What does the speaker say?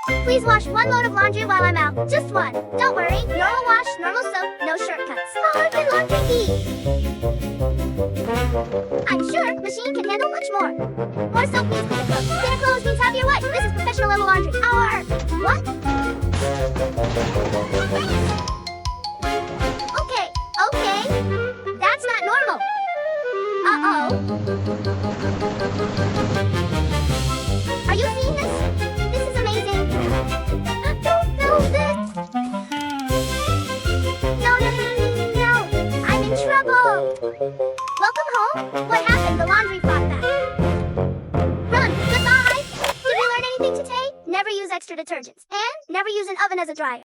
Please wash one load of laundry while I'm out. Just one. Don't worry. Normal wash, normal soap, no shortcuts. How hard can laundry be? I'm sure machine can handle much more. More soap means cleaner clothes. Cleaner clothes means happier wife. This is professional level laundry. Our what? Okay. That's not normal. Uh-oh. Are you seeing this? This is amazing. Don't know this. No. I'm in trouble. Welcome home. What happened? The laundry fought back. Run. Goodbye. Did we learn anything today? Never use extra detergents. And never use an oven as a dryer.